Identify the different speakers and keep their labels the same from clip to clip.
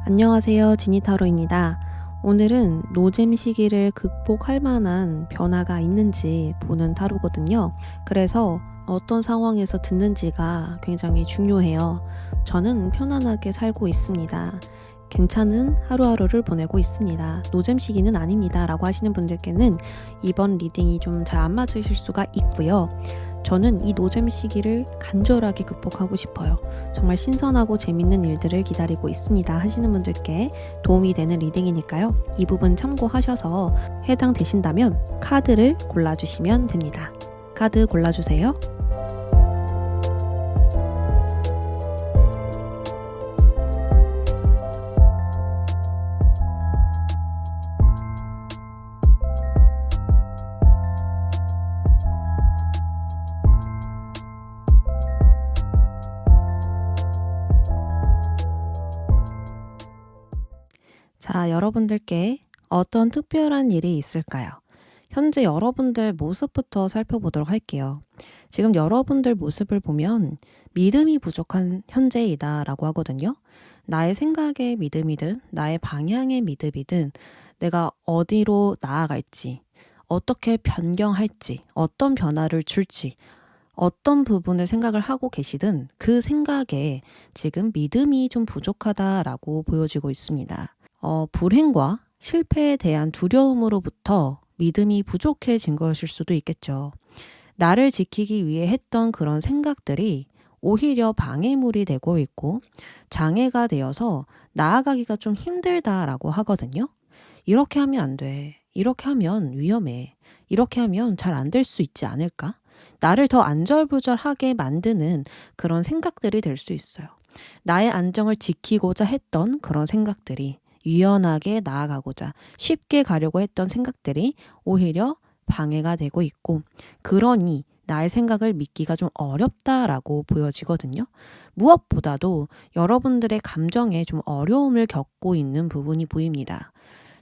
Speaker 1: 안녕하세요. 지니타로입니다. 오늘은 노잼 시기를 극복할 만한 변화가 있는지 보는 타로거든요. 그래서 어떤 상황에서 듣는지가 굉장히 중요해요. 저는 편안하게 살고 있습니다. 괜찮은 하루하루를 보내고 있습니다. 노잼 시기는 아닙니다. 라고 하시는 분들께는 이번 리딩이 좀 잘 안 맞으실 수가 있고요. 저는 이 노잼 시기를 간절하게 극복하고 싶어요. 정말 신선하고 재밌는 일들을 기다리고 있습니다 하시는 분들께 도움이 되는 리딩이니까요. 이 부분 참고하셔서 해당되신다면 카드를 골라주시면 됩니다. 카드 골라주세요. 자, 여러분들께 어떤 특별한 일이 있을까요? 현재 여러분들 모습부터 살펴보도록 할게요. 지금 여러분들 모습을 보면 믿음이 부족한 현재이다 라고 하거든요. 나의 생각의 믿음이든 나의 방향의 믿음이든 내가 어디로 나아갈지, 어떻게 변경할지, 어떤 변화를 줄지, 어떤 부분을 생각을 하고 계시든 그 생각에 지금 믿음이 좀 부족하다라고 보여지고 있습니다. 불행과 실패에 대한 두려움으로부터 믿음이 부족해진 것일 수도 있겠죠. 나를 지키기 위해 했던 그런 생각들이 오히려 방해물이 되고 있고 장애가 되어서 나아가기가 좀 힘들다라고 하거든요. 이렇게 하면 안 돼. 이렇게 하면 위험해. 이렇게 하면 잘 안 될 수 있지 않을까? 나를 더 안절부절하게 만드는 그런 생각들이 될 수 있어요. 나의 안정을 지키고자 했던 그런 생각들이 유연하게 나아가고자 쉽게 가려고 했던 생각들이 오히려 방해가 되고 있고, 그러니 나의 생각을 믿기가 좀 어렵다라고 보여지거든요. 무엇보다도 여러분들의 감정에 좀 어려움을 겪고 있는 부분이 보입니다.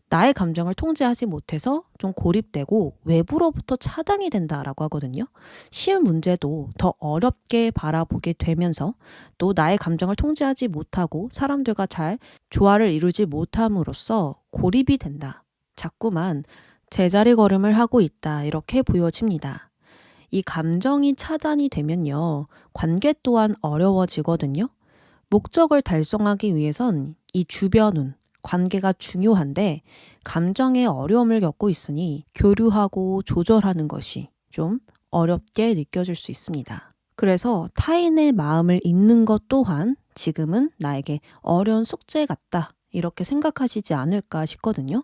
Speaker 1: 나의 감정을 통제하지 못해서 좀 고립되고 외부로부터 차단이 된다라고 하거든요. 쉬운 문제도 더 어렵게 바라보게 되면서 또 나의 감정을 통제하지 못하고 사람들과 잘 조화를 이루지 못함으로써 고립이 된다. 자꾸만 제자리 걸음을 하고 있다. 이렇게 보여집니다. 이 감정이 차단이 되면요. 관계 또한 어려워지거든요. 목적을 달성하기 위해선 이 주변운, 관계가 중요한데 감정에 어려움을 겪고 있으니 교류하고 조절하는 것이 좀 어렵게 느껴질 수 있습니다. 그래서 타인의 마음을 읽는 것 또한 지금은 나에게 어려운 숙제 같다. 이렇게 생각하시지 않을까 싶거든요.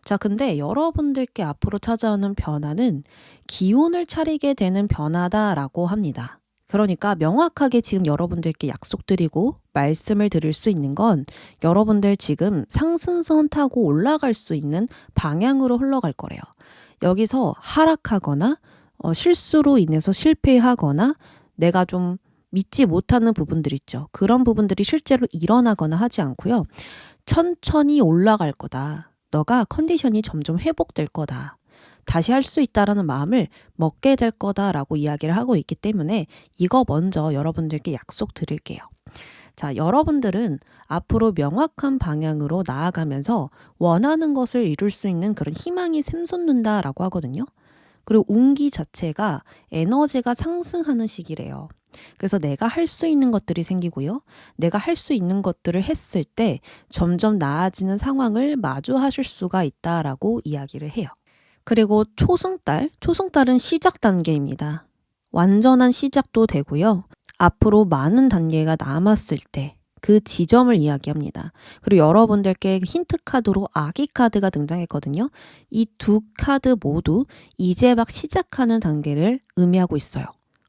Speaker 1: 자, 근데 여러분들께 앞으로 찾아오는 변화는 기운을 차리게 되는 변화다라고 합니다. 그러니까 명확하게 지금 여러분들께 약속드리고 말씀을 드릴 수 있는 건 여러분들 지금 상승선 타고 올라갈 수 있는 방향으로 흘러갈 거래요. 여기서 하락하거나 실수로 인해서 실패하거나 내가 좀 믿지 못하는 부분들 있죠. 그런 부분들이 실제로 일어나거나 하지 않고요. 천천히 올라갈 거다. 너가 컨디션이 점점 회복될 거다. 다시 할 수 있다라는 마음을 먹게 될 거다라고 이야기를 하고 있기 때문에 이거 먼저 여러분들께 약속드릴게요. 자, 여러분들은 앞으로 명확한 방향으로 나아가면서 원하는 것을 이룰 수 있는 그런 희망이 샘솟는다라고 하거든요. 그리고 운기 자체가 에너지가 상승하는 시기래요. 그래서 내가 할 수 있는 것들이 생기고요. 내가 할 수 있는 것들을 했을 때 점점 나아지는 상황을 마주하실 수가 있다라고 이야기를 해요. 그리고 초승달은 시작 단계입니다. 완전한 시작도 되고요. 앞으로 많은 단계가 남았을 때 그 지점을 이야기합니다. 그리고 여러분들께 힌트 카드로 아기 카드가 등장했거든요. 이 두 카드 모두 이제 막 시작하는 단계를 의미하고 있어요.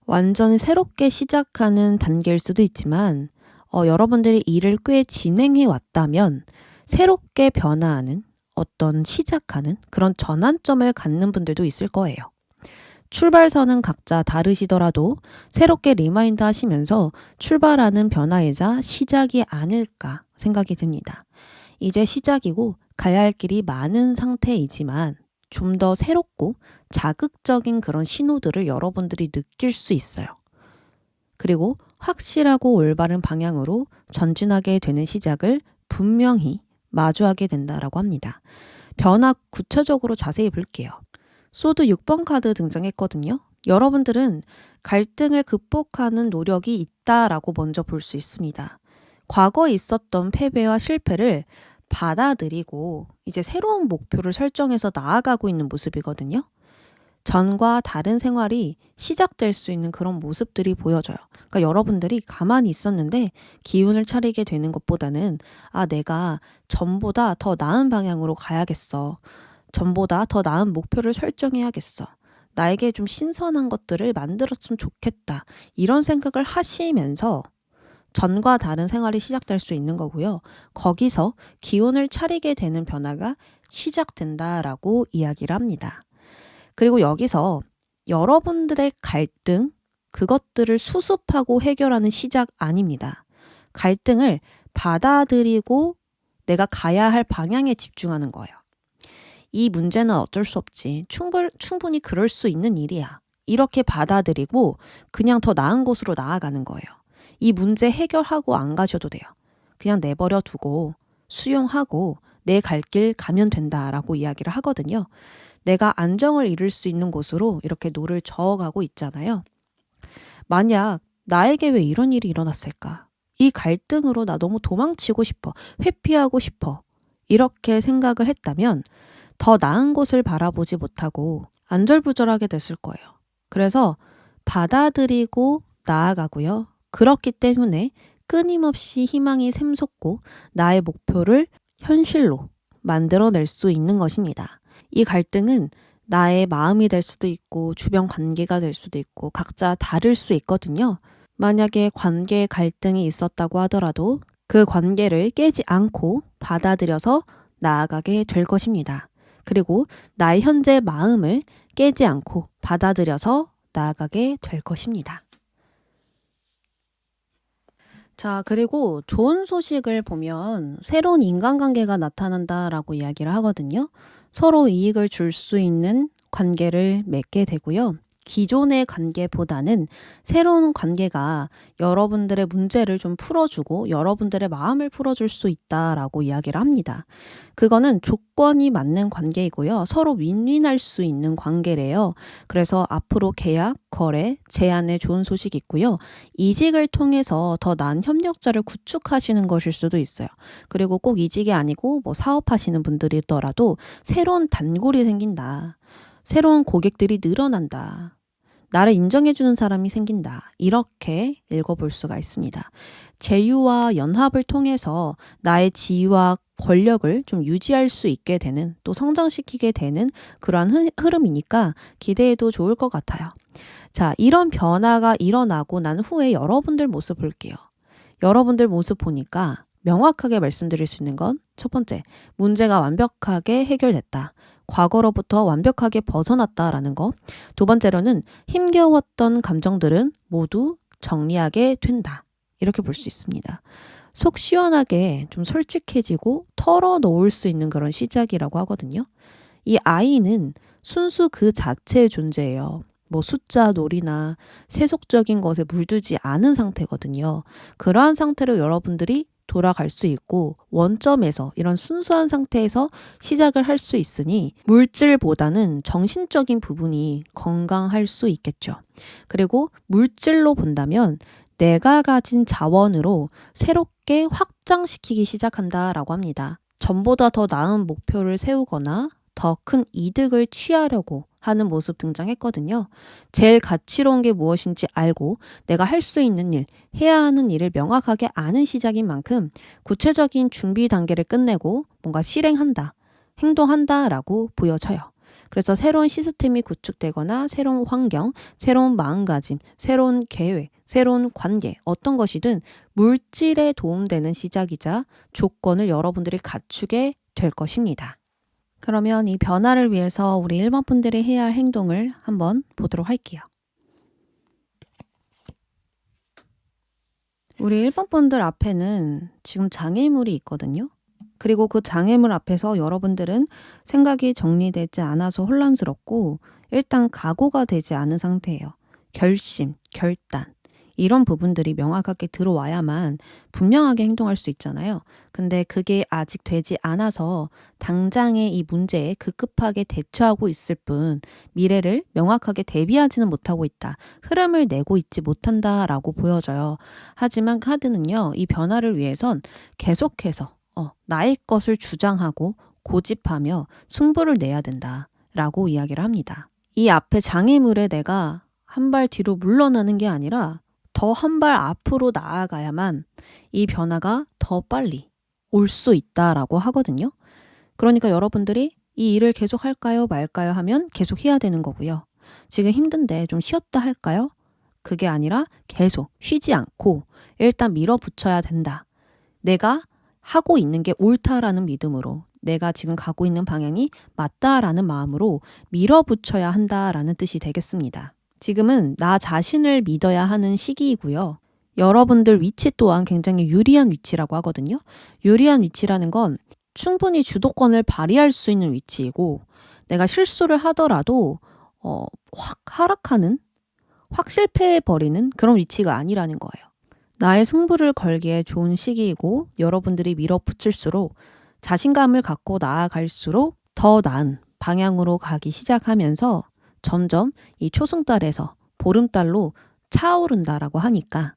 Speaker 1: 완전히 새롭게 시작하는 단계일 수도 있지만 여러분들이 일을 꽤 진행해 왔다면 새롭게 변화하는 어떤 시작하는 그런 전환점을 갖는 분들도 있을 거예요. 출발선은 각자 다르시더라도 새롭게 리마인드 하시면서 출발하는 변화이자 시작이 아닐까 생각이 듭니다. 이제 시작이고 가야 할 길이 많은 상태이지만 좀 더 새롭고 자극적인 그런 신호들을 여러분들이 느낄 수 있어요. 그리고 확실하고 올바른 방향으로 전진하게 되는 시작을 분명히 마주하게 된다라고 합니다. 변화 구체적으로 자세히 볼게요. 소드 6번 카드 등장했거든요. 여러분들은 갈등을 극복하는 노력이 있다라고 먼저 볼 수 있습니다. 과거에 있었던 패배와 실패를 받아들이고 이제 새로운 목표를 설정해서 나아가고 있는 모습이거든요. 전과 다른 생활이 시작될 수 있는 그런 모습들이 보여져요. 그러니까 여러분들이 가만히 있었는데 기운을 차리게 되는 것보다는 내가 전보다 더 나은 방향으로 가야겠어. 전보다 더 나은 목표를 설정해야겠어. 나에게 좀 신선한 것들을 만들었으면 좋겠다. 이런 생각을 하시면서 전과 다른 생활이 시작될 수 있는 거고요. 거기서 기운을 차리게 되는 변화가 시작된다라고 이야기를 합니다. 그리고 여기서 여러분들의 갈등, 그것들을 수습하고 해결하는 시작 아닙니다. 갈등을 받아들이고 내가 가야 할 방향에 집중하는 거예요. 이 문제는 어쩔 수 없지. 충분히 그럴 수 있는 일이야. 이렇게 받아들이고 그냥 더 나은 곳으로 나아가는 거예요. 이 문제 해결하고 안 가셔도 돼요. 그냥 내버려 두고 수용하고 내 갈 길 가면 된다라고 이야기를 하거든요. 내가 안정을 이룰 수 있는 곳으로 이렇게 노를 저어가고 있잖아요. 만약 나에게 왜 이런 일이 일어났을까? 이 갈등으로 나 너무 도망치고 싶어. 회피하고 싶어. 이렇게 생각을 했다면 더 나은 곳을 바라보지 못하고 안절부절하게 됐을 거예요. 그래서 받아들이고 나아가고요. 그렇기 때문에 끊임없이 희망이 샘솟고 나의 목표를 현실로 만들어낼 수 있는 것입니다. 이 갈등은 나의 마음이 될 수도 있고 주변 관계가 될 수도 있고 각자 다를 수 있거든요. 만약에 관계에 갈등이 있었다고 하더라도 그 관계를 깨지 않고 받아들여서 나아가게 될 것입니다. 그리고 나의 현재 마음을 깨지 않고 받아들여서 나아가게 될 것입니다. 자, 그리고 좋은 소식을 보면 새로운 인간관계가 나타난다라고 이야기를 하거든요. 서로 이익을 줄 수 있는 관계를 맺게 되고요. 기존의 관계보다는 새로운 관계가 여러분들의 문제를 좀 풀어주고 여러분들의 마음을 풀어줄 수 있다라고 이야기를 합니다. 그거는 조건이 맞는 관계이고요. 서로 윈윈할 수 있는 관계래요. 그래서 앞으로 계약, 거래, 제안에 좋은 소식이 있고요. 이직을 통해서 더 나은 협력자를 구축하시는 것일 수도 있어요. 그리고 꼭 이직이 아니고 사업하시는 분들이더라도 새로운 단골이 생긴다. 새로운 고객들이 늘어난다. 나를 인정해주는 사람이 생긴다. 이렇게 읽어볼 수가 있습니다. 제휴와 연합을 통해서 나의 지위와 권력을 좀 유지할 수 있게 되는 또 성장시키게 되는 그러한 흐름이니까 기대해도 좋을 것 같아요. 자, 이런 변화가 일어나고 난 후에 여러분들 모습 볼게요. 여러분들 모습 보니까 명확하게 말씀드릴 수 있는 건 첫 번째, 문제가 완벽하게 해결됐다. 과거로부터 완벽하게 벗어났다라는 거. 두 번째로는 힘겨웠던 감정들은 모두 정리하게 된다. 이렇게 볼 수 있습니다. 속 시원하게 좀 솔직해지고 털어놓을 수 있는 그런 시작이라고 하거든요. 이 아이는 순수 그 자체의 존재예요. 숫자 놀이나 세속적인 것에 물들지 않은 상태거든요. 그러한 상태로 여러분들이 돌아갈 수 있고 원점에서 이런 순수한 상태에서 시작을 할 수 있으니 물질보다는 정신적인 부분이 건강할 수 있겠죠. 그리고 물질로 본다면 내가 가진 자원으로 새롭게 확장시키기 시작한다라고 합니다. 전보다 더 나은 목표를 세우거나 더 큰 이득을 취하려고 하는 모습 등장했거든요. 제일 가치로운 게 무엇인지 알고 내가 할 수 있는 일, 해야 하는 일을 명확하게 아는 시작인 만큼 구체적인 준비 단계를 끝내고 뭔가 실행한다, 행동한다라고 보여져요. 그래서 새로운 시스템이 구축되거나 새로운 환경, 새로운 마음가짐, 새로운 계획, 새로운 관계, 어떤 것이든 물질에 도움되는 시작이자 조건을 여러분들이 갖추게 될 것입니다. 그러면 이 변화를 위해서 우리 1번 분들이 해야 할 행동을 한번 보도록 할게요. 우리 1번 분들 앞에는 지금 장애물이 있거든요. 그리고 그 장애물 앞에서 여러분들은 생각이 정리되지 않아서 혼란스럽고 일단 각오가 되지 않은 상태예요. 결심, 결단 이런 부분들이 명확하게 들어와야만 분명하게 행동할 수 있잖아요. 근데 그게 아직 되지 않아서 당장의 이 문제에 급급하게 대처하고 있을 뿐 미래를 명확하게 대비하지는 못하고 있다. 흐름을 내고 있지 못한다라고 보여져요. 하지만 카드는요, 이 변화를 위해선 계속해서 나의 것을 주장하고 고집하며 승부를 내야 된다라고 이야기를 합니다. 이 앞에 장애물에 내가 한 발 뒤로 물러나는 게 아니라 더 한 발 앞으로 나아가야만 이 변화가 더 빨리 올 수 있다라고 하거든요. 그러니까 여러분들이 이 일을 계속 할까요, 말까요 하면 계속 해야 되는 거고요. 지금 힘든데 좀 쉬었다 할까요? 그게 아니라 계속 쉬지 않고 일단 밀어붙여야 된다. 내가 하고 있는 게 옳다라는 믿음으로, 내가 지금 가고 있는 방향이 맞다라는 마음으로 밀어붙여야 한다라는 뜻이 되겠습니다. 지금은 나 자신을 믿어야 하는 시기이고요. 여러분들 위치 또한 굉장히 유리한 위치라고 하거든요. 유리한 위치라는 건 충분히 주도권을 발휘할 수 있는 위치이고, 내가 실수를 하더라도 확 하락하는, 확 실패해버리는 그런 위치가 아니라는 거예요. 나의 승부를 걸기에 좋은 시기이고, 여러분들이 밀어붙일수록 자신감을 갖고 나아갈수록 더 나은 방향으로 가기 시작하면서 점점 이 초승달에서 보름달로 차오른다라고 하니까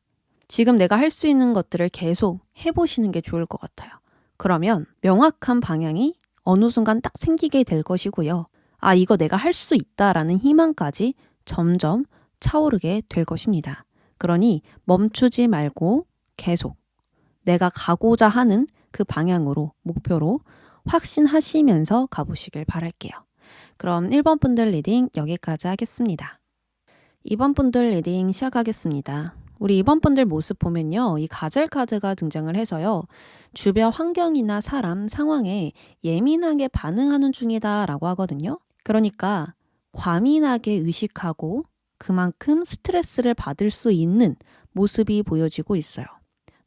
Speaker 1: 지금 내가 할 수 있는 것들을 계속 해보시는 게 좋을 것 같아요. 그러면 명확한 방향이 어느 순간 딱 생기게 될 것이고요. 아, 이거 내가 할 수 있다라는 희망까지 점점 차오르게 될 것입니다. 그러니 멈추지 말고 계속 내가 가고자 하는 그 방향으로, 목표로 확신하시면서 가보시길 바랄게요. 그럼 1번 분들 리딩 여기까지 하겠습니다. 2번 분들 리딩 시작하겠습니다. 우리 2번 분들 모습 보면요, 이 가젤 카드가 등장을 해서요, 주변 환경이나 사람, 상황에 예민하게 반응하는 중이다 라고 하거든요. 그러니까 과민하게 의식하고 그만큼 스트레스를 받을 수 있는 모습이 보여지고 있어요.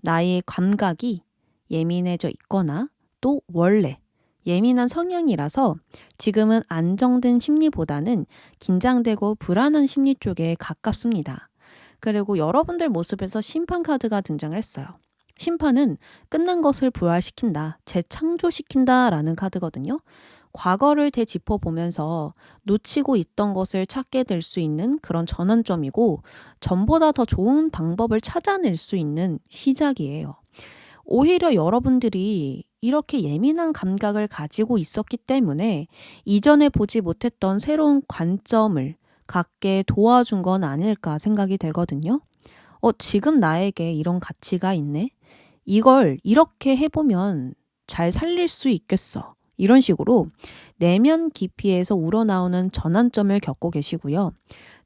Speaker 1: 나의 감각이 예민해져 있거나 또 원래 예민한 성향이라서 지금은 안정된 심리보다는 긴장되고 불안한 심리 쪽에 가깝습니다. 그리고 여러분들 모습에서 심판 카드가 등장을 했어요. 심판은 끝난 것을 부활시킨다, 재창조시킨다 라는 카드거든요. 과거를 되짚어보면서 놓치고 있던 것을 찾게 될 수 있는 그런 전환점이고, 전보다 더 좋은 방법을 찾아낼 수 있는 시작이에요. 오히려 여러분들이 이렇게 예민한 감각을 가지고 있었기 때문에 이전에 보지 못했던 새로운 관점을 갖게 도와준 건 아닐까 생각이 되거든요. 지금 나에게 이런 가치가 있네? 이걸 이렇게 해보면 잘 살릴 수 있겠어. 이런 식으로 내면 깊이에서 우러나오는 전환점을 겪고 계시고요.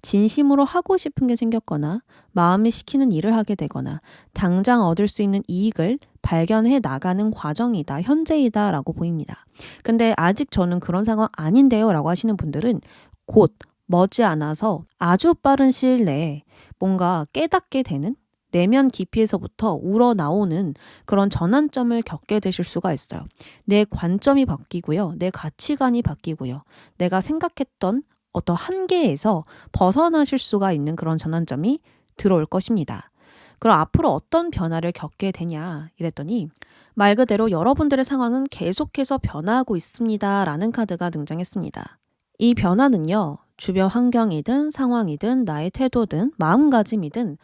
Speaker 1: 진심으로 하고 싶은 게 생겼거나 마음이 시키는 일을 하게 되거나 당장 얻을 수 있는 이익을 발견해 나가는 과정이다, 현재이다 라고 보입니다. 근데 아직 저는 그런 상황 아닌데요 라고 하시는 분들은 곧 머지않아서 아주 빠른 시일 내에 뭔가 깨닫게 되는, 내면 깊이에서부터 우러나오는 그런 전환점을 겪게 되실 수가 있어요. 내 관점이 바뀌고요. 내 가치관이 바뀌고요. 내가 생각했던 어떤 한계에서 벗어나실 수가 있는 그런 전환점이 들어올 것입니다. 그럼 앞으로 어떤 변화를 겪게 되냐 이랬더니, 말 그대로 여러분들의 상황은 계속해서 변화하고 있습니다 라는 카드가 등장했습니다. 이 변화는요, 주변 환경이든 상황이든 나의 태도든 마음가짐이든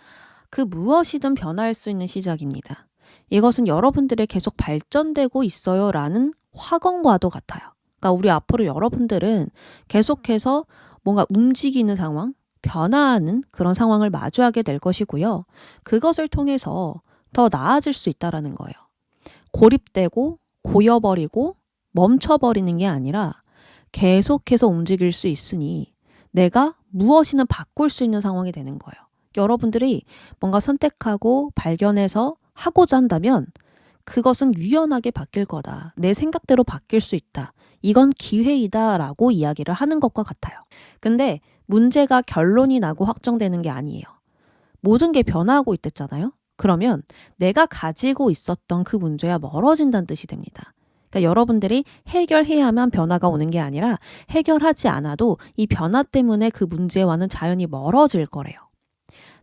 Speaker 1: 그 무엇이든 변화할 수 있는 시작입니다. 이것은 여러분들의 계속 발전되고 있어요 라는 확언과도 같아요. 그러니까 우리 앞으로 여러분들은 계속해서 뭔가 움직이는 상황, 변화하는 그런 상황을 마주하게 될 것이고요. 그것을 통해서 더 나아질 수 있다는 거예요. 고립되고 고여버리고 멈춰버리는 게 아니라 계속해서 움직일 수 있으니 내가 무엇이든 바꿀 수 있는 상황이 되는 거예요. 여러분들이 뭔가 선택하고 발견해서 하고자 한다면 그것은 유연하게 바뀔 거다. 내 생각대로 바뀔 수 있다. 이건 기회이다 라고 이야기를 하는 것과 같아요. 근데 문제가 결론이 나고 확정되는 게 아니에요. 모든 게 변화하고 있댔잖아요. 그러면 내가 가지고 있었던 그 문제와 멀어진다는 뜻이 됩니다. 그러니까 여러분들이 해결해야만 변화가 오는 게 아니라 해결하지 않아도 이 변화 때문에 그 문제와는 자연히 멀어질 거래요.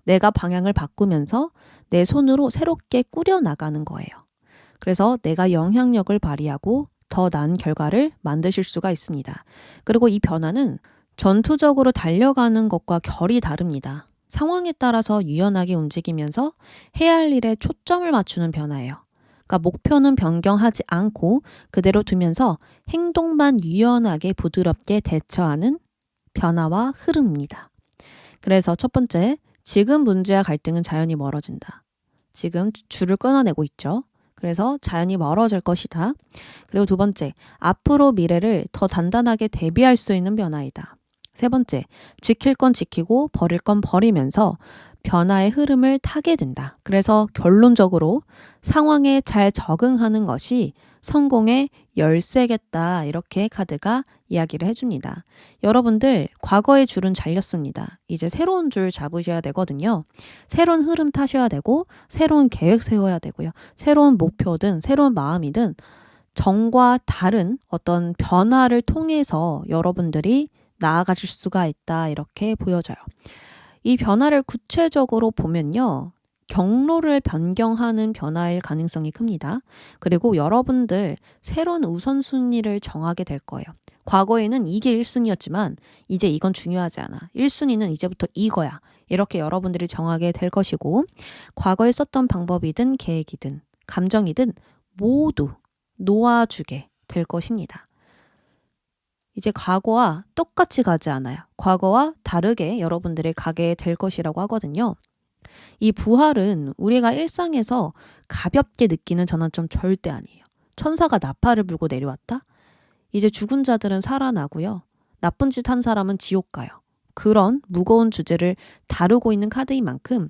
Speaker 1: 내가 방향을 바꾸면서 내 손으로 새롭게 꾸려나가는 거예요. 그래서 내가 영향력을 발휘하고 더 나은 결과를 만드실 수가 있습니다. 그리고 이 변화는 전투적으로 달려가는 것과 결이 다릅니다. 상황에 따라서 유연하게 움직이면서 해야 할 일에 초점을 맞추는 변화예요. 그러니까 목표는 변경하지 않고 그대로 두면서 행동만 유연하게 부드럽게 대처하는 변화와 흐름입니다. 그래서 첫 번째, 지금 문제와 갈등은 자연히 멀어진다. 지금 줄을 끊어내고 있죠. 그래서 자연히 멀어질 것이다. 그리고 두 번째, 앞으로 미래를 더 단단하게 대비할 수 있는 변화이다. 세 번째, 지킬 건 지키고 버릴 건 버리면서 변화의 흐름을 타게 된다. 그래서 결론적으로 상황에 잘 적응하는 것이 성공의 열쇠겠다. 이렇게 카드가 이야기를 해줍니다. 여러분들 과거의 줄은 잘렸습니다. 이제 새로운 줄 잡으셔야 되거든요. 새로운 흐름 타셔야 되고 새로운 계획 세워야 되고요. 새로운 목표든 새로운 마음이든 전과 다른 어떤 변화를 통해서 여러분들이 나아가실 수가 있다. 이렇게 보여져요. 이 변화를 구체적으로 보면요. 경로를 변경하는 변화일 가능성이 큽니다. 그리고 여러분들 새로운 우선순위를 정하게 될 거예요. 과거에는 이게 1순위였지만 이제 이건 중요하지 않아. 1순위는 이제부터 이거야. 이렇게 여러분들이 정하게 될 것이고 과거에 썼던 방법이든 계획이든 감정이든 모두 놓아주게 될 것입니다. 이제 과거와 똑같이 가지 않아요. 과거와 다르게 여러분들이 가게 될 것이라고 하거든요. 이 부활은 우리가 일상에서 가볍게 느끼는 전환점 절대 아니에요. 천사가 나팔을 불고 내려왔다? 이제 죽은 자들은 살아나고요. 나쁜 짓 한 사람은 지옥 가요. 그런 무거운 주제를 다루고 있는 카드인 만큼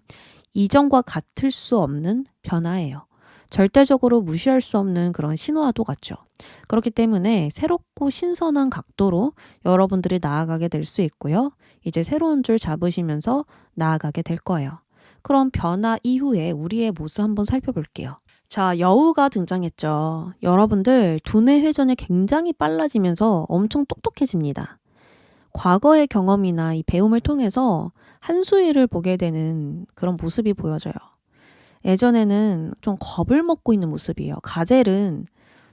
Speaker 1: 이전과 같을 수 없는 변화예요. 절대적으로 무시할 수 없는 그런 신호와도 같죠. 그렇기 때문에 새롭고 신선한 각도로 여러분들이 나아가게 될 수 있고요. 이제 새로운 줄 잡으시면서 나아가게 될 거예요. 그럼 변화 이후에 우리의 모습 한번 살펴볼게요. 자, 여우가 등장했죠. 여러분들 두뇌 회전이 굉장히 빨라지면서 엄청 똑똑해집니다. 과거의 경험이나 이 배움을 통해서 한수위를 보게 되는 그런 모습이 보여져요. 예전에는 좀 겁을 먹고 있는 모습이에요. 가젤은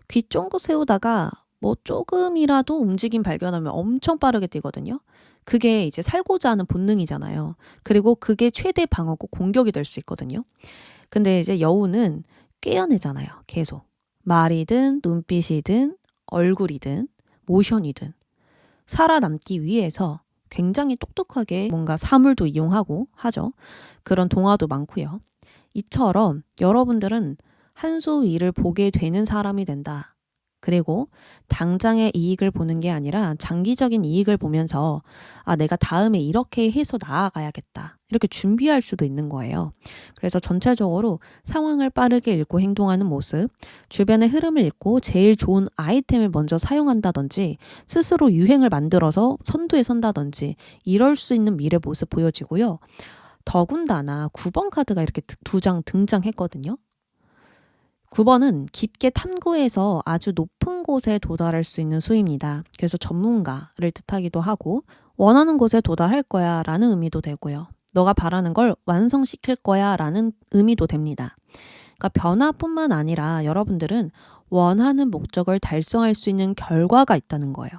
Speaker 1: 귀 쫑긋 세우다가 뭐 조금이라도 움직임 발견하면 엄청 빠르게 뛰거든요. 그게 이제 살고자 하는 본능이잖아요. 그리고 그게 최대 방어고 공격이 될 수 있거든요. 근데 이제 여우는 꿰어내잖아요. 계속. 말이든 눈빛이든 얼굴이든 모션이든 살아남기 위해서 굉장히 똑똑하게 뭔가 사물도 이용하고 하죠. 그런 동화도 많고요. 이처럼 여러분들은 한 수 위를 보게 되는 사람이 된다. 그리고 당장의 이익을 보는 게 아니라 장기적인 이익을 보면서 내가 다음에 이렇게 해서 나아가야겠다. 이렇게 준비할 수도 있는 거예요. 그래서 전체적으로 상황을 빠르게 읽고 행동하는 모습, 주변의 흐름을 읽고 제일 좋은 아이템을 먼저 사용한다든지 스스로 유행을 만들어서 선두에 선다든지 이럴 수 있는 미래 모습 보여지고요. 더군다나 9번 카드가 이렇게 2장 등장했거든요. 9번은 깊게 탐구해서 아주 높은 곳에 도달할 수 있는 수입니다. 그래서 전문가를 뜻하기도 하고 원하는 곳에 도달할 거야 라는 의미도 되고요. 너가 바라는 걸 완성시킬 거야 라는 의미도 됩니다. 그러니까 변화뿐만 아니라 여러분들은 원하는 목적을 달성할 수 있는 결과가 있다는 거예요.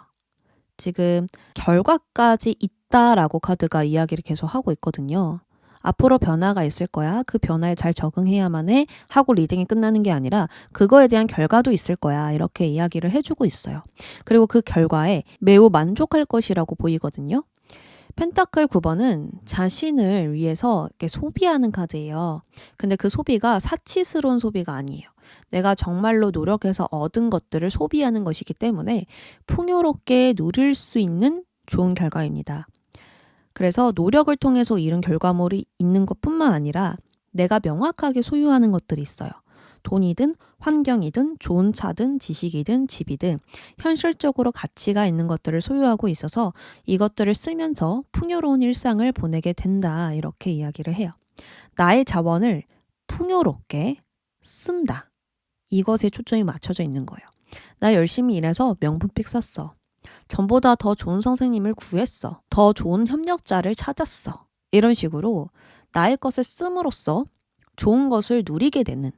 Speaker 1: 지금 결과까지 있다라고 카드가 이야기를 계속 하고 있거든요. 앞으로 변화가 있을 거야. 그 변화에 잘 적응해야만 해. 하고 리딩이 끝나는 게 아니라 그거에 대한 결과도 있을 거야. 이렇게 이야기를 해주고 있어요. 그리고 그 결과에 매우 만족할 것이라고 보이거든요. 펜타클 9번은 자신을 위해서 이렇게 소비하는 카드예요. 근데 그 소비가 사치스러운 소비가 아니에요. 내가 정말로 노력해서 얻은 것들을 소비하는 것이기 때문에 풍요롭게 누릴 수 있는 좋은 결과입니다. 그래서 노력을 통해서 이룬 결과물이 있는 것뿐만 아니라 내가 명확하게 소유하는 것들이 있어요. 돈이든 환경이든 좋은 차든 지식이든 집이든 현실적으로 가치가 있는 것들을 소유하고 있어서 이것들을 쓰면서 풍요로운 일상을 보내게 된다. 이렇게 이야기를 해요. 나의 자원을 풍요롭게 쓴다. 이것에 초점이 맞춰져 있는 거예요. 나 열심히 일해서 명품백 샀어. 전보다 더 좋은 선생님을 구했어. 더 좋은 협력자를 찾았어. 이런 식으로 나의 것을 씀으로써 좋은 것을 누리게 되는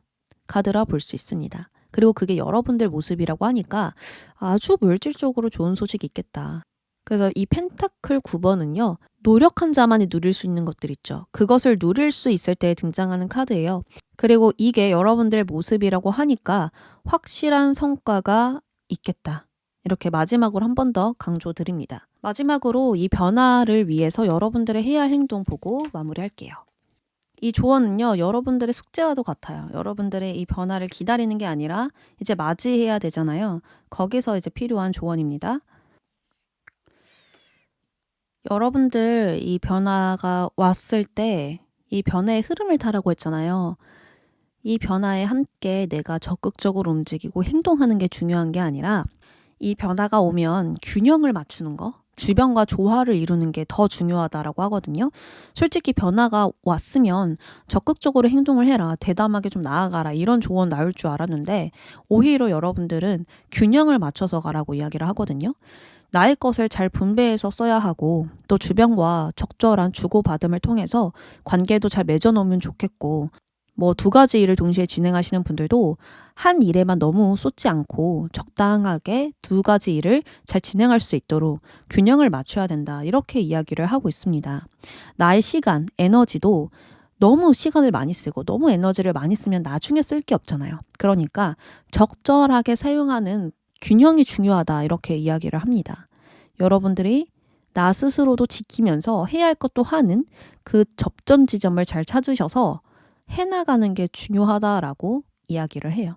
Speaker 1: 카드라 볼 수 있습니다. 그리고 그게 여러분들 모습이라고 하니까 아주 물질적으로 좋은 소식이 있겠다. 그래서 이 펜타클 9번은요. 노력한 자만이 누릴 수 있는 것들 있죠. 그것을 누릴 수 있을 때 등장하는 카드예요. 그리고 이게 여러분들의 모습이라고 하니까 확실한 성과가 있겠다. 이렇게 마지막으로 한 번 더 강조드립니다. 마지막으로 이 변화를 위해서 여러분들의 해야 할 행동 보고 마무리할게요. 이 조언은요, 여러분들의 숙제와도 같아요. 여러분들의 이 변화를 기다리는 게 아니라 이제 맞이해야 되잖아요. 거기서 이제 필요한 조언입니다. 여러분들 이 변화가 왔을 때 이 변화의 흐름을 타라고 했잖아요. 이 변화에 함께 내가 적극적으로 움직이고 행동하는 게 중요한 게 아니라 이 변화가 오면 균형을 맞추는 거, 주변과 조화를 이루는 게 더 중요하다라고 하거든요. 솔직히 변화가 왔으면 적극적으로 행동을 해라, 대담하게 좀 나아가라 이런 조언 나올 줄 알았는데 오히려 여러분들은 균형을 맞춰서 가라고 이야기를 하거든요. 나의 것을 잘 분배해서 써야 하고 또 주변과 적절한 주고받음을 통해서 관계도 잘 맺어놓으면 좋겠고 뭐 2가지 일을 동시에 진행하시는 분들도 한 일에만 너무 쏟지 않고 적당하게 2가지 일을 잘 진행할 수 있도록 균형을 맞춰야 된다. 이렇게 이야기를 하고 있습니다. 나의 시간, 에너지도 너무 시간을 많이 쓰고 너무 에너지를 많이 쓰면 나중에 쓸 게 없잖아요. 그러니까 적절하게 사용하는 균형이 중요하다. 이렇게 이야기를 합니다. 여러분들이 나 스스로도 지키면서 해야 할 것도 하는 그 접전 지점을 잘 찾으셔서 해나가는 게 중요하다라고 이야기를 해요.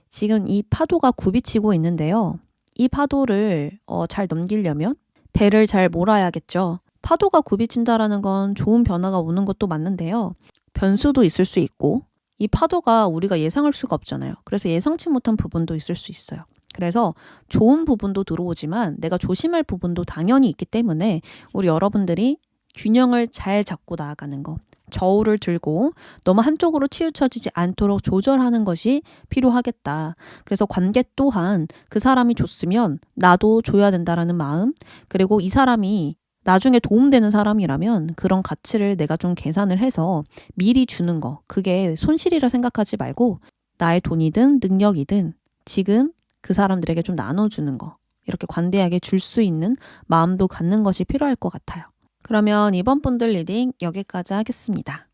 Speaker 1: 지금 이 파도가 굽이치고 있는데요. 이 파도를 잘 넘기려면 배를 잘 몰아야겠죠. 파도가 굽이친다라는 건 좋은 변화가 오는 것도 맞는데요. 변수도 있을 수 있고 이 파도가 우리가 예상할 수가 없잖아요. 그래서 예상치 못한 부분도 있을 수 있어요. 그래서 좋은 부분도 들어오지만 내가 조심할 부분도 당연히 있기 때문에 우리 여러분들이 균형을 잘 잡고 나아가는 거, 저울을 들고 너무 한쪽으로 치우쳐지지 않도록 조절하는 것이 필요하겠다. 그래서 관계 또한 그 사람이 줬으면 나도 줘야 된다라는 마음, 그리고 이 사람이 나중에 도움되는 사람이라면 그런 가치를 내가 좀 계산을 해서 미리 주는 거, 그게 손실이라 생각하지 말고 나의 돈이든 능력이든 지금 그 사람들에게 좀 나눠주는 거, 이렇게 관대하게 줄 수 있는 마음도 갖는 것이 필요할 것 같아요. 그러면 이번 분들 리딩 여기까지 하겠습니다.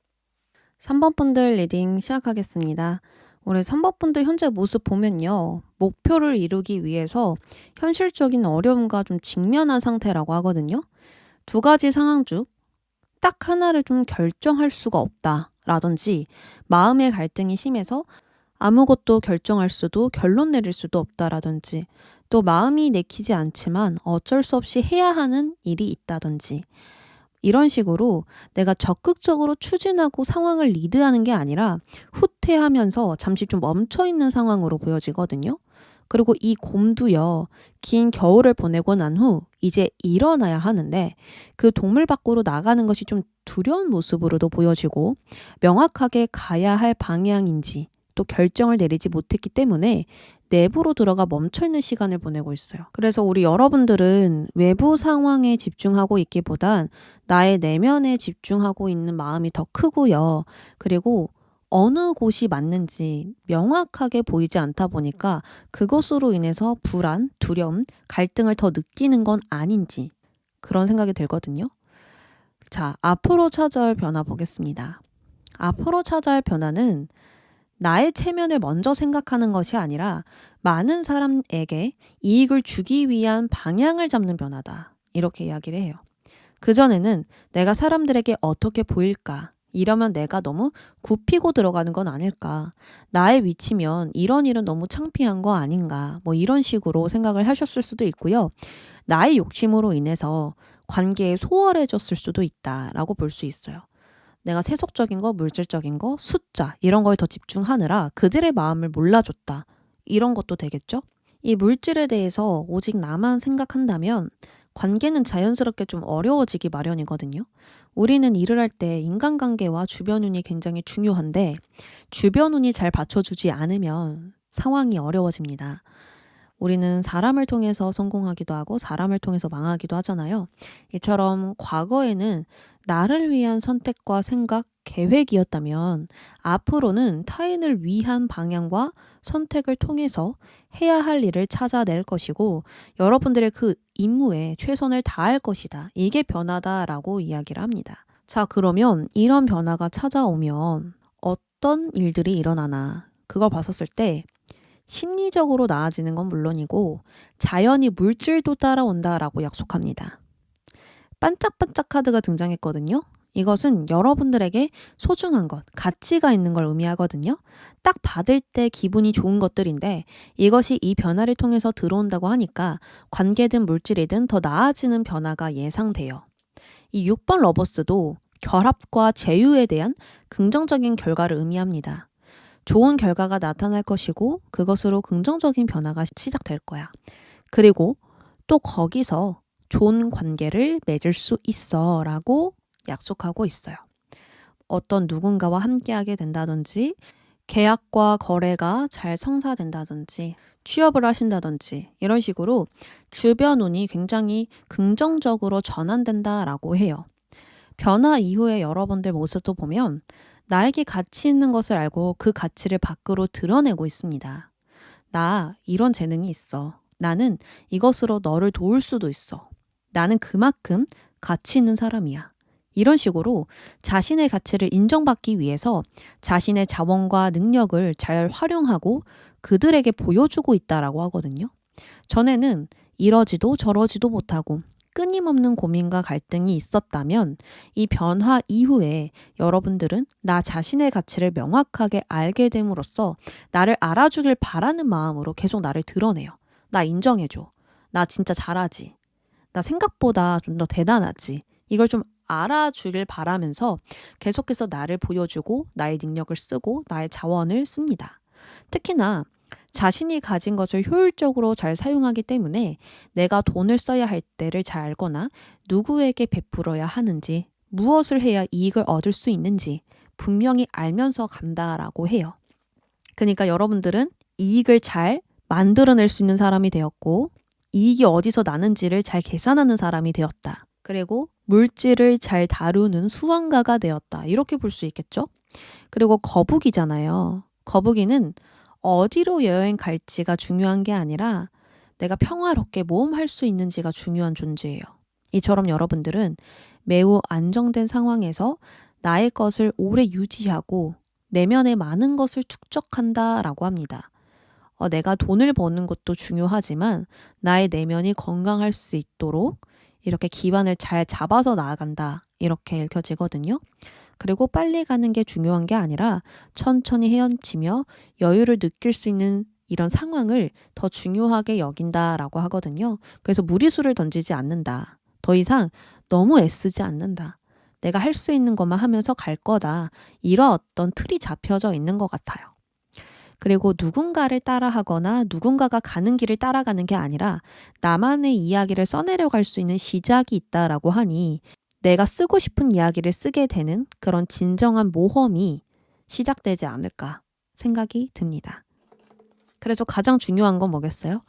Speaker 1: 3번 분들 리딩 시작하겠습니다. 우리 3번 분들 현재 모습 보면요. 목표를 이루기 위해서 현실적인 어려움과 좀 직면한 상태라고 하거든요. 2가지 상황 중 딱 하나를 좀 결정할 수가 없다라든지 마음의 갈등이 심해서 아무것도 결정할 수도 결론 내릴 수도 없다라든지 또 마음이 내키지 않지만 어쩔 수 없이 해야 하는 일이 있다든지 이런 식으로 내가 적극적으로 추진하고 상황을 리드하는 게 아니라 후퇴하면서 잠시 좀 멈춰있는 상황으로 보여지거든요. 그리고 이 곰도요. 긴 겨울을 보내고 난 후 이제 일어나야 하는데 그 동물 밖으로 나가는 것이 좀 두려운 모습으로도 보여지고 명확하게 가야 할 방향인지 또 결정을 내리지 못했기 때문에 내부로 들어가 멈춰있는 시간을 보내고 있어요. 그래서 우리 여러분들은 외부 상황에 집중하고 있기보단 나의 내면에 집중하고 있는 마음이 더 크고요. 그리고 어느 곳이 맞는지 명확하게 보이지 않다 보니까 그것으로 인해서 불안, 두려움, 갈등을 더 느끼는 건 아닌지 그런 생각이 들거든요. 자, 앞으로 찾아올 변화 보겠습니다. 앞으로 찾아올 변화는 나의 체면을 먼저 생각하는 것이 아니라 많은 사람에게 이익을 주기 위한 방향을 잡는 변화다. 이렇게 이야기를 해요. 그전에는 내가 사람들에게 어떻게 보일까? 이러면 내가 너무 굽히고 들어가는 건 아닐까? 나의 위치면 이런 일은 너무 창피한 거 아닌가? 뭐 이런 식으로 생각을 하셨을 수도 있고요. 나의 욕심으로 인해서 관계에 소홀해졌을 수도 있다라고 볼 수 있어요. 내가 세속적인 거, 물질적인 거, 숫자 이런 거에 더 집중하느라 그들의 마음을 몰라줬다. 이런 것도 되겠죠? 이 물질에 대해서 오직 나만 생각한다면 관계는 자연스럽게 좀 어려워지기 마련이거든요. 우리는 일을 할 때 인간관계와 주변 운이 굉장히 중요한데 주변 운이 잘 받쳐주지 않으면 상황이 어려워집니다. 우리는 사람을 통해서 성공하기도 하고 사람을 통해서 망하기도 하잖아요. 이처럼 과거에는 나를 위한 선택과 생각, 계획이었다면 앞으로는 타인을 위한 방향과 선택을 통해서 해야 할 일을 찾아낼 것이고 여러분들의 그 임무에 최선을 다할 것이다. 이게 변화다라고 이야기를 합니다. 자, 그러면 이런 변화가 찾아오면 어떤 일들이 일어나나 그걸 봤었을 때 심리적으로 나아지는 건 물론이고 자연히 물질도 따라온다라고 약속합니다. 반짝반짝 카드가 등장했거든요. 이것은 여러분들에게 소중한 것, 가치가 있는 걸 의미하거든요. 딱 받을 때 기분이 좋은 것들인데 이것이 이 변화를 통해서 들어온다고 하니까 관계든 물질이든 더 나아지는 변화가 예상돼요. 이 6번 러버스도 결합과 제휴에 대한 긍정적인 결과를 의미합니다. 좋은 결과가 나타날 것이고 그것으로 긍정적인 변화가 시작될 거야. 그리고 또 거기서 좋은 관계를 맺을 수 있어 라고 약속하고 있어요. 어떤 누군가와 함께하게 된다든지 계약과 거래가 잘 성사된다든지 취업을 하신다든지 이런 식으로 주변 운이 굉장히 긍정적으로 전환된다라고 해요. 변화 이후에 여러분들 모습도 보면 나에게 가치 있는 것을 알고 그 가치를 밖으로 드러내고 있습니다. 나 이런 재능이 있어. 나는 이것으로 너를 도울 수도 있어. 나는 그만큼 가치 있는 사람이야. 이런 식으로 자신의 가치를 인정받기 위해서 자신의 자원과 능력을 잘 활용하고 그들에게 보여주고 있다라고 하거든요. 전에는 이러지도 저러지도 못하고 끊임없는 고민과 갈등이 있었다면 이 변화 이후에 여러분들은 나 자신의 가치를 명확하게 알게 됨으로써 나를 알아주길 바라는 마음으로 계속 나를 드러내요. 나 인정해줘. 나 진짜 잘하지. 나 생각보다 좀 더 대단하지. 이걸 좀 알아주길 바라면서 계속해서 나를 보여주고 나의 능력을 쓰고 나의 자원을 씁니다. 특히나 자신이 가진 것을 효율적으로 잘 사용하기 때문에 내가 돈을 써야 할 때를 잘 알거나 누구에게 베풀어야 하는지 무엇을 해야 이익을 얻을 수 있는지 분명히 알면서 간다라고 해요. 그러니까 여러분들은 이익을 잘 만들어낼 수 있는 사람이 되었고 이익이 어디서 나는지를 잘 계산하는 사람이 되었다. 그리고 물질을 잘 다루는 수완가가 되었다. 이렇게 볼 수 있겠죠? 그리고 거북이잖아요. 거북이는 어디로 여행 갈지가 중요한 게 아니라 내가 평화롭게 모험할 수 있는지가 중요한 존재예요. 이처럼 여러분들은 매우 안정된 상황에서 나의 것을 오래 유지하고 내면에 많은 것을 축적한다라고 합니다. 내가 돈을 버는 것도 중요하지만 나의 내면이 건강할 수 있도록 이렇게 기반을 잘 잡아서 나아간다. 이렇게 읽혀지거든요. 그리고 빨리 가는 게 중요한 게 아니라 천천히 헤엄치며 여유를 느낄 수 있는 이런 상황을 더 중요하게 여긴다라고 하거든요. 그래서 무리수를 던지지 않는다. 더 이상 너무 애쓰지 않는다. 내가 할 수 있는 것만 하면서 갈 거다. 이런 어떤 틀이 잡혀져 있는 것 같아요. 그리고 누군가를 따라하거나 누군가가 가는 길을 따라가는 게 아니라 나만의 이야기를 써내려갈 수 있는 시작이 있다라고 하니 내가 쓰고 싶은 이야기를 쓰게 되는 그런 진정한 모험이 시작되지 않을까 생각이 듭니다. 그래서 가장 중요한 건 뭐겠어요?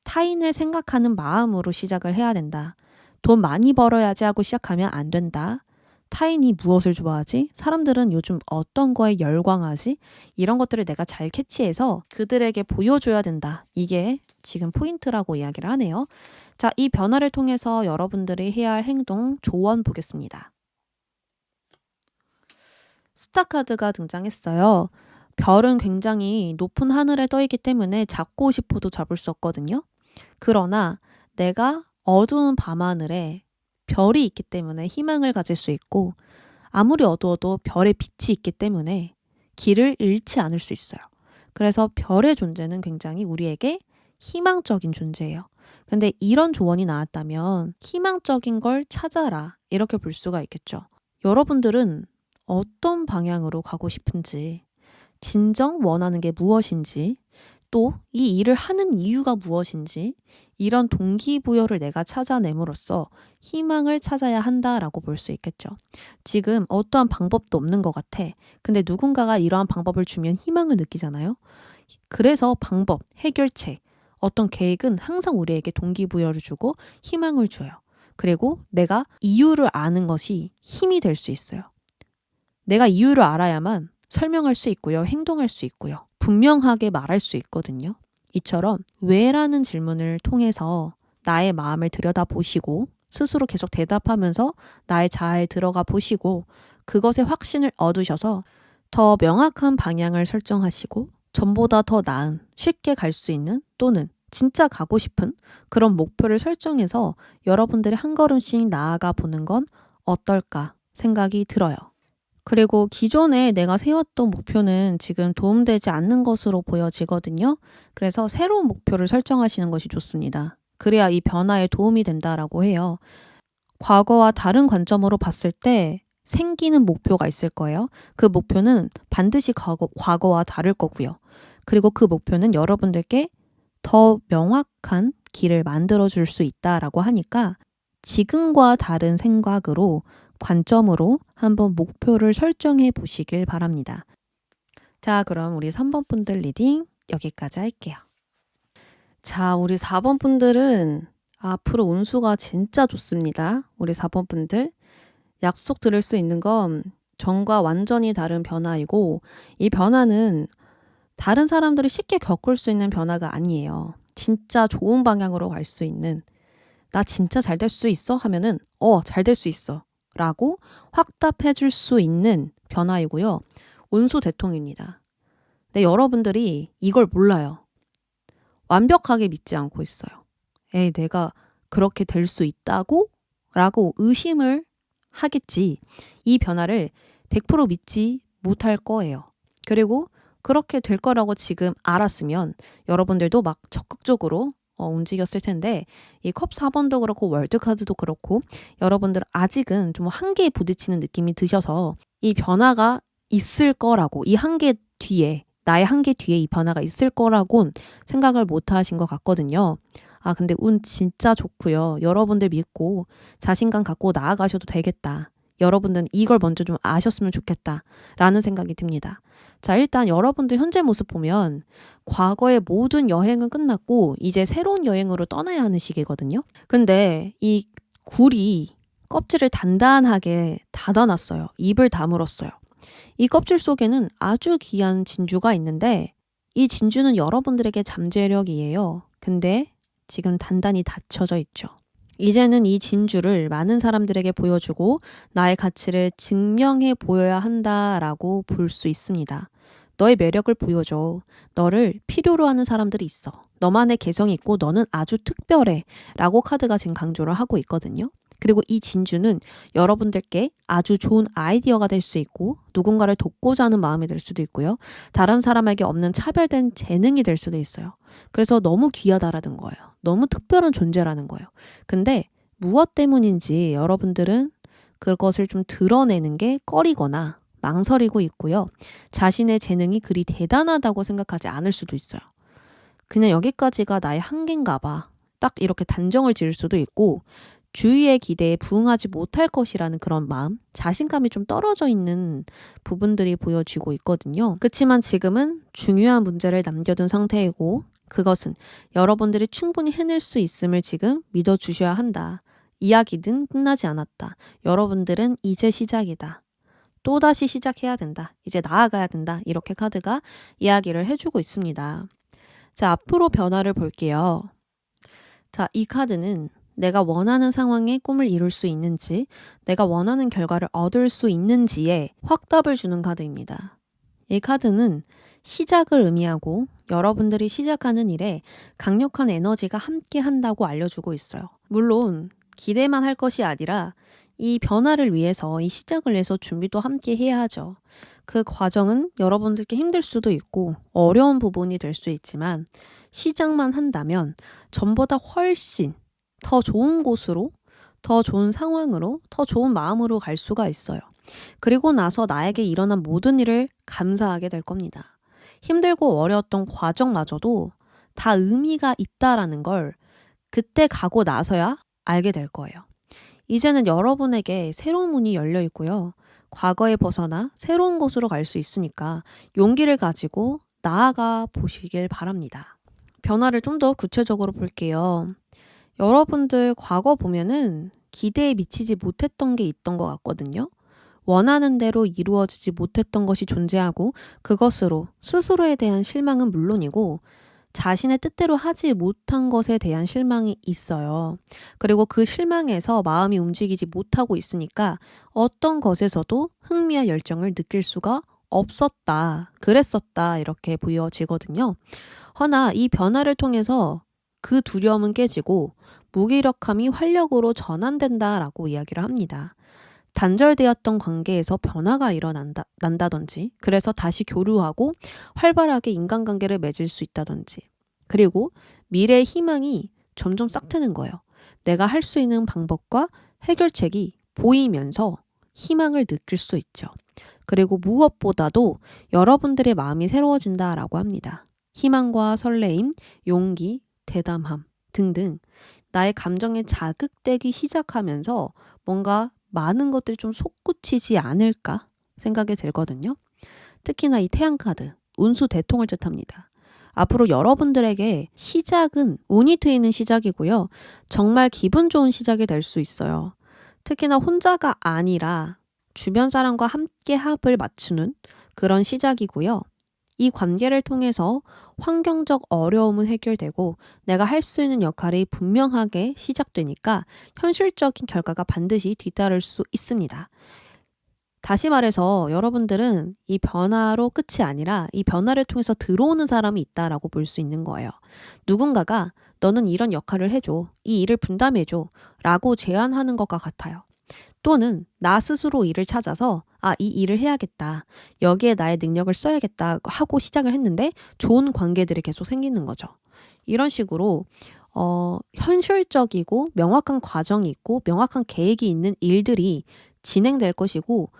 Speaker 1: 타인을 생각하는 마음으로 시작을 해야 된다. 돈 많이 벌어야지 하고 시작하면 안 된다. 타인이 무엇을 좋아하지? 사람들은 요즘 어떤 거에 열광하지? 이런 것들을 내가 잘 캐치해서 그들에게 보여줘야 된다. 이게 지금 포인트라고 이야기를 하네요. 자, 이 변화를 통해서 여러분들이 해야 할 행동 조언 보겠습니다. 스타 카드가 등장했어요. 별은 굉장히 높은 하늘에 떠 있기 때문에 잡고 싶어도 잡을 수 없거든요. 그러나 내가 어두운 밤하늘에 별이 있기 때문에 희망을 가질 수 있고 아무리 어두워도 별의 빛이 있기 때문에 길을 잃지 않을 수 있어요. 그래서 별의 존재는 굉장히 우리에게 희망적인 존재예요. 근데 이런 조언이 나왔다면 희망적인 걸 찾아라 이렇게 볼 수가 있겠죠. 여러분들은 어떤 방향으로 가고 싶은지 진정 원하는 게 무엇인지 또 이 일을 하는 이유가 무엇인지 이런 동기부여를 내가 찾아냄으로써 희망을 찾아야 한다라고 볼 수 있겠죠. 지금 어떠한 방법도 없는 것 같아. 근데 누군가가 이러한 방법을 주면 희망을 느끼잖아요. 그래서 방법, 해결책, 어떤 계획은 항상 우리에게 동기부여를 주고 희망을 줘요. 그리고 내가 이유를 아는 것이 힘이 될 수 있어요. 내가 이유를 알아야만 설명할 수 있고요. 행동할 수 있고요. 분명하게 말할 수 있거든요. 이처럼 왜라는 질문을 통해서 나의 마음을 들여다보시고 스스로 계속 대답하면서 나의 자아에 들어가 보시고 그것에 확신을 얻으셔서 더 명확한 방향을 설정하시고 전보다 더 나은, 쉽게 갈 수 있는 또는 진짜 가고 싶은 그런 목표를 설정해서 여러분들이 한 걸음씩 나아가 보는 건 어떨까 생각이 들어요. 그리고 기존에 내가 세웠던 목표는 지금 도움되지 않는 것으로 보여지거든요. 그래서 새로운 목표를 설정하시는 것이 좋습니다. 그래야 이 변화에 도움이 된다라고 해요. 과거와 다른 관점으로 봤을 때 생기는 목표가 있을 거예요. 그 목표는 반드시 과거와 다를 거고요. 그리고 그 목표는 여러분들께 더 명확한 길을 만들어 줄 수 있다라고 하니까 지금과 다른 생각으로 관점으로 한번 목표를 설정해 보시길 바랍니다. 자, 그럼 우리 3번 분들 리딩 여기까지 할게요. 자, 우리 4번 분들은 앞으로 운수가 진짜 좋습니다. 우리 4번 분들 약속 드릴 수 있는 건 전과 완전히 다른 변화이고 이 변화는 다른 사람들이 쉽게 겪을 수 있는 변화가 아니에요. 진짜 좋은 방향으로 갈 수 있는 나 진짜 잘 될 수 있어? 하면은 잘 될 수 있어 라고 확답해 줄 수 있는 변화이고요. 운수 대통입니다. 근데 여러분들이 이걸 몰라요. 완벽하게 믿지 않고 있어요. 내가 그렇게 될 수 있다고? 라고 의심을 하겠지. 이 변화를 100% 믿지 못할 거예요. 그리고 그렇게 될 거라고 지금 알았으면 여러분들도 막 적극적으로 움직였을 텐데 이 컵 4번도 그렇고 월드카드도 그렇고 여러분들 아직은 좀 한계에 부딪히는 느낌이 드셔서 이 변화가 있을 거라고 이 한계 뒤에 나의 한계 뒤에 이 변화가 있을 거라고는 생각을 못 하신 것 같거든요. 근데 운 진짜 좋고요. 여러분들 믿고 자신감 갖고 나아가셔도 되겠다. 여러분들은 이걸 먼저 좀 아셨으면 좋겠다 라는 생각이 듭니다. 자, 일단 여러분들 현재 모습 보면 과거의 모든 여행은 끝났고 이제 새로운 여행으로 떠나야 하는 시기거든요. 근데 이 굴이 껍질을 단단하게 닫아놨어요. 입을 다물었어요. 이 껍질 속에는 아주 귀한 진주가 있는데 이 진주는 여러분들에게 잠재력이에요. 근데 지금 단단히 닫혀져 있죠. 이제는 이 진주를 많은 사람들에게 보여주고 나의 가치를 증명해 보여야 한다라고 볼 수 있습니다. 너의 매력을 보여줘. 너를 필요로 하는 사람들이 있어. 너만의 개성이 있고 너는 아주 특별해 라고 카드가 지금 강조를 하고 있거든요. 그리고 이 진주는 여러분들께 아주 좋은 아이디어가 될 수 있고 누군가를 돕고자 하는 마음이 될 수도 있고요. 다른 사람에게 없는 차별된 재능이 될 수도 있어요. 그래서 너무 귀하다라는 거예요. 너무 특별한 존재라는 거예요. 근데 무엇 때문인지 여러분들은 그것을 좀 드러내는 게 꺼리거나 망설이고 있고요. 자신의 재능이 그리 대단하다고 생각하지 않을 수도 있어요. 그냥 여기까지가 나의 한계인가 봐. 딱 이렇게 단정을 지을 수도 있고 주위의 기대에 부응하지 못할 것이라는 그런 마음, 자신감이 좀 떨어져 있는 부분들이 보여지고 있거든요. 그렇지만 지금은 중요한 문제를 남겨둔 상태이고 그것은 여러분들이 충분히 해낼 수 있음을 지금 믿어주셔야 한다. 이야기는 끝나지 않았다. 여러분들은 이제 시작이다. 또다시 시작해야 된다. 이제 나아가야 된다. 이렇게 카드가 이야기를 해주고 있습니다. 자, 앞으로 변화를 볼게요. 자, 이 카드는 내가 원하는 상황에 꿈을 이룰 수 있는지, 내가 원하는 결과를 얻을 수 있는지에 확답을 주는 카드입니다. 이 카드는 시작을 의미하고 여러분들이 시작하는 일에 강력한 에너지가 함께 한다고 알려주고 있어요. 물론 기대만 할 것이 아니라 이 변화를 위해서 이 시작을 해서 준비도 함께 해야 하죠. 그 과정은 여러분들께 힘들 수도 있고 어려운 부분이 될 수 있지만 시작만 한다면 전보다 훨씬 더 좋은 곳으로, 더 좋은 상황으로, 더 좋은 마음으로 갈 수가 있어요. 그리고 나서 나에게 일어난 모든 일을 감사하게 될 겁니다. 힘들고 어려웠던 과정마저도 다 의미가 있다라는 걸 그때 가고 나서야 알게 될 거예요. 이제는 여러분에게 새로운 문이 열려 있고요. 과거에 벗어나 새로운 곳으로 갈 수 있으니까 용기를 가지고 나아가 보시길 바랍니다. 변화를 좀 더 구체적으로 볼게요. 여러분들 과거 보면은 기대에 미치지 못했던 게 있던 것 같거든요. 원하는 대로 이루어지지 못했던 것이 존재하고 그것으로 스스로에 대한 실망은 물론이고 자신의 뜻대로 하지 못한 것에 대한 실망이 있어요. 그리고 그 실망에서 마음이 움직이지 못하고 있으니까 어떤 것에서도 흥미와 열정을 느낄 수가 없었다, 그랬었다 이렇게 보여지거든요. 허나 이 변화를 통해서 그 두려움은 깨지고 무기력함이 활력으로 전환된다라고 이야기를 합니다. 단절되었던 관계에서 변화가 난다든지, 그래서 다시 교류하고 활발하게 인간관계를 맺을 수 있다든지, 그리고 미래의 희망이 점점 싹 트는 거예요. 내가 할 수 있는 방법과 해결책이 보이면서 희망을 느낄 수 있죠. 그리고 무엇보다도 여러분들의 마음이 새로워진다라고 합니다. 희망과 설레임, 용기, 대담함 등등 나의 감정에 자극되기 시작하면서 뭔가 많은 것들이 좀 솟구치지 않을까 생각이 들거든요. 특히나 이 태양카드, 운수 대통을 뜻합니다. 앞으로 여러분들에게 시작은 운이 트이는 시작이고요. 정말 기분 좋은 시작이 될 수 있어요. 특히나 혼자가 아니라 주변 사람과 함께 합을 맞추는 그런 시작이고요. 이 관계를 통해서 환경적 어려움은 해결되고 내가 할 수 있는 역할이 분명하게 시작되니까 현실적인 결과가 반드시 뒤따를 수 있습니다. 다시 말해서 여러분들은 이 변화로 끝이 아니라 이 변화를 통해서 들어오는 사람이 있다라고 볼 수 있는 거예요. 누군가가 너는 이런 역할을 해줘, 이 일을 분담해줘 라고 제안하는 것과 같아요. 또는 나 스스로 일을 찾아서 이 일을 해야겠다. 여기에 나의 능력을 써야겠다 하고 시작을 했는데 좋은 관계들이 계속 생기는 거죠. 이런 식으로 현실적이고 명확한 과정이 있고 명확한 계획이 있는 일들이 진행될 것이고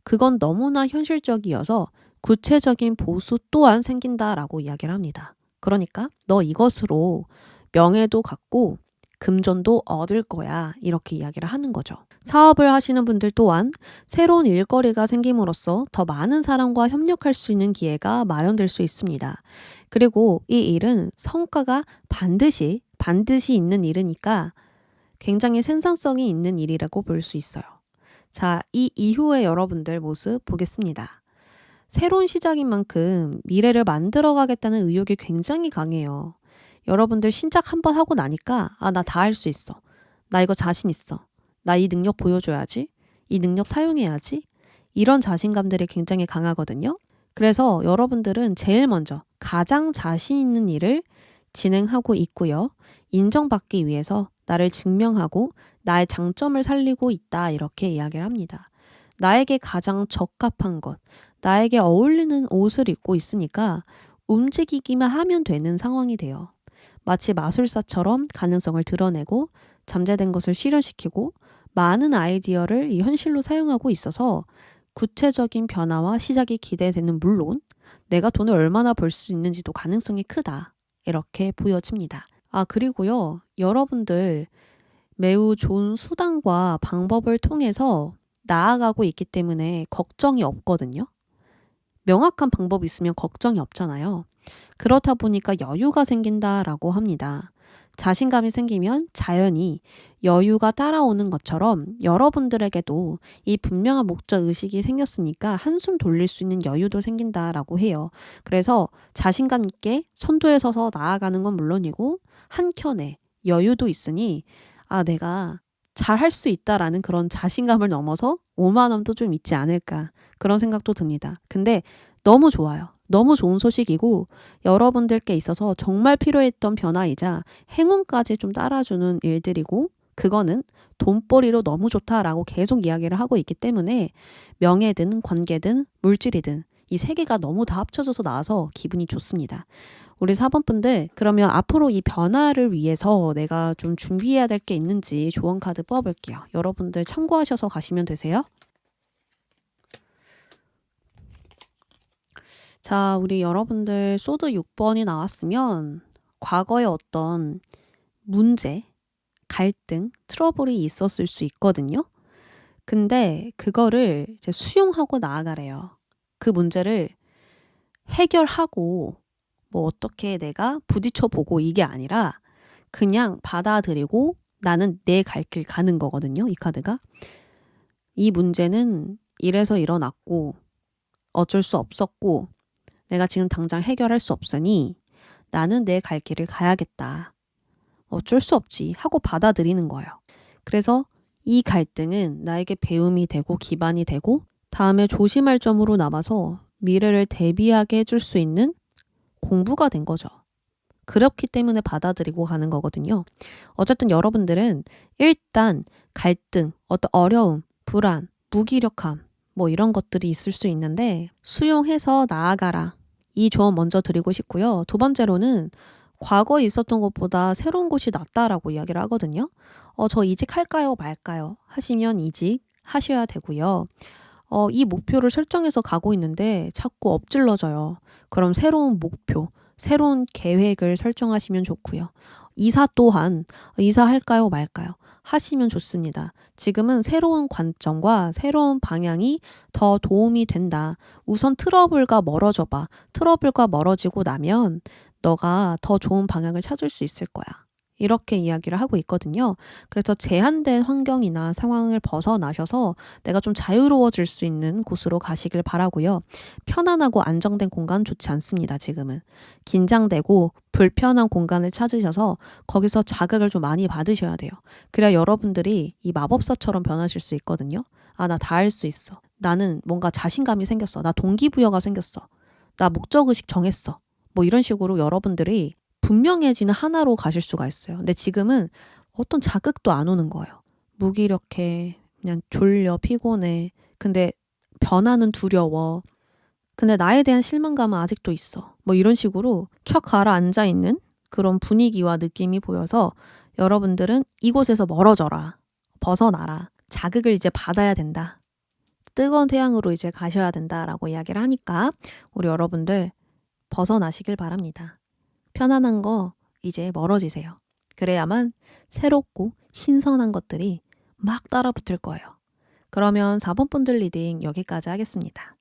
Speaker 1: 그건 너무나 현실적이어서 구체적인 보수 또한 생긴다라고 이야기를 합니다. 그러니까 너 이것으로 명예도 갖고 금전도 얻을 거야 이렇게 이야기를 하는 거죠. 사업을 하시는 분들 또한 새로운 일거리가 생김으로써 더 많은 사람과 협력할 수 있는 기회가 마련될 수 있습니다. 그리고 이 일은 성과가 반드시 있는 일이니까 굉장히 생산성이 있는 일이라고 볼 수 있어요. 자, 이 이후의 여러분들 모습 보겠습니다. 새로운 시작인 만큼 미래를 만들어가겠다는 의욕이 굉장히 강해요. 여러분들 신작 한번 하고 나니까 나 다 할 수 있어. 나 이거 자신 있어. 나 이 능력 보여줘야지. 이 능력 사용해야지. 이런 자신감들이 굉장히 강하거든요. 그래서 여러분들은 제일 먼저 가장 자신 있는 일을 진행하고 있고요. 인정받기 위해서 나를 증명하고 나의 장점을 살리고 있다 이렇게 이야기를 합니다. 나에게 가장 적합한 것, 나에게 어울리는 옷을 입고 있으니까 움직이기만 하면 되는 상황이 돼요. 마치 마술사처럼 가능성을 드러내고 잠재된 것을 실현시키고 많은 아이디어를 이 현실로 사용하고 있어서 구체적인 변화와 시작이 기대되는 물론 내가 돈을 얼마나 벌 수 있는지도 가능성이 크다. 이렇게 보여집니다. 그리고요. 여러분들 매우 좋은 수단과 방법을 통해서 나아가고 있기 때문에 걱정이 없거든요. 명확한 방법이 있으면 걱정이 없잖아요. 그렇다 보니까 여유가 생긴다라고 합니다. 자신감이 생기면 자연히 여유가 따라오는 것처럼 여러분들에게도 이 분명한 목적 의식이 생겼으니까 한숨 돌릴 수 있는 여유도 생긴다라고 해요. 그래서 자신감 있게 선두에 서서 나아가는 건 물론이고 한켠에 여유도 있으니 내가 잘할 수 있다라는 그런 자신감을 넘어서 오만함도 좀 있지 않을까 그런 생각도 듭니다. 근데 너무 좋아요. 너무 좋은 소식이고 여러분들께 있어서 정말 필요했던 변화이자 행운까지 좀 따라주는 일들이고 그거는 돈벌이로 너무 좋다라고 계속 이야기를 하고 있기 때문에 명예든 관계든 물질이든 이 세 개가 너무 다 합쳐져서 나와서 기분이 좋습니다. 우리 4번 분들 그러면 앞으로 이 변화를 위해서 내가 좀 준비해야 될 게 있는지 조언 카드 뽑아볼게요. 여러분들 참고하셔서 가시면 되세요. 자, 우리 여러분들 소드 6번이 나왔으면 과거에 어떤 문제, 갈등, 트러블이 있었을 수 있거든요. 근데 그거를 이제 수용하고 나아가래요. 그 문제를 해결하고 뭐 어떻게 내가 부딪혀 보고 이게 아니라 그냥 받아들이고 나는 내 갈 길 가는 거거든요. 이 카드가. 이 문제는 이래서 일어났고 어쩔 수 없었고 내가 지금 당장 해결할 수 없으니 나는 내 갈 길을 가야겠다. 어쩔 수 없지 하고 받아들이는 거예요. 그래서 이 갈등은 나에게 배움이 되고 기반이 되고 다음에 조심할 점으로 남아서 미래를 대비하게 해줄 수 있는 공부가 된 거죠. 그렇기 때문에 받아들이고 가는 거거든요. 어쨌든 여러분들은 일단 갈등, 어떤 어려움, 불안, 무기력함 뭐 이런 것들이 있을 수 있는데 수용해서 나아가라. 이 조언 먼저 드리고 싶고요. 두 번째로는 과거에 있었던 것보다 새로운 곳이 낫다라고 이야기를 하거든요. 저 이직할까요 말까요? 하시면 이직하셔야 되고요. 이 목표를 설정해서 가고 있는데 자꾸 엎질러져요. 그럼 새로운 목표, 새로운 계획을 설정하시면 좋고요. 이사 또한 이사할까요 말까요? 하시면 좋습니다. 지금은 새로운 관점과 새로운 방향이 더 도움이 된다. 우선 트러블과 멀어져 봐. 트러블과 멀어지고 나면 너가 더 좋은 방향을 찾을 수 있을 거야. 이렇게 이야기를 하고 있거든요. 그래서 제한된 환경이나 상황을 벗어나셔서 내가 좀 자유로워질 수 있는 곳으로 가시길 바라고요. 편안하고 안정된 공간 좋지 않습니다. 지금은. 긴장되고 불편한 공간을 찾으셔서 거기서 자극을 좀 많이 받으셔야 돼요. 그래야 여러분들이 이 마법사처럼 변하실 수 있거든요. 아, 나 다 할 수 있어. 나는 뭔가 자신감이 생겼어. 나 동기부여가 생겼어. 나 목적의식 정했어. 뭐 이런 식으로 여러분들이 분명해지는 하나로 가실 수가 있어요. 근데 지금은 어떤 자극도 안 오는 거예요. 무기력해, 그냥 졸려, 피곤해. 근데 변화는 두려워. 근데 나에 대한 실망감은 아직도 있어. 뭐 이런 식으로 촥 가라앉아 있는 그런 분위기와 느낌이 보여서 여러분들은 이곳에서 멀어져라. 벗어나라. 자극을 이제 받아야 된다. 뜨거운 태양으로 이제 가셔야 된다라고 이야기를 하니까 우리 여러분들 벗어나시길 바랍니다. 편안한 거 이제 멀어지세요. 그래야만 새롭고 신선한 것들이 막 따라붙을 거예요. 그러면 4번 본들 리딩 여기까지 하겠습니다.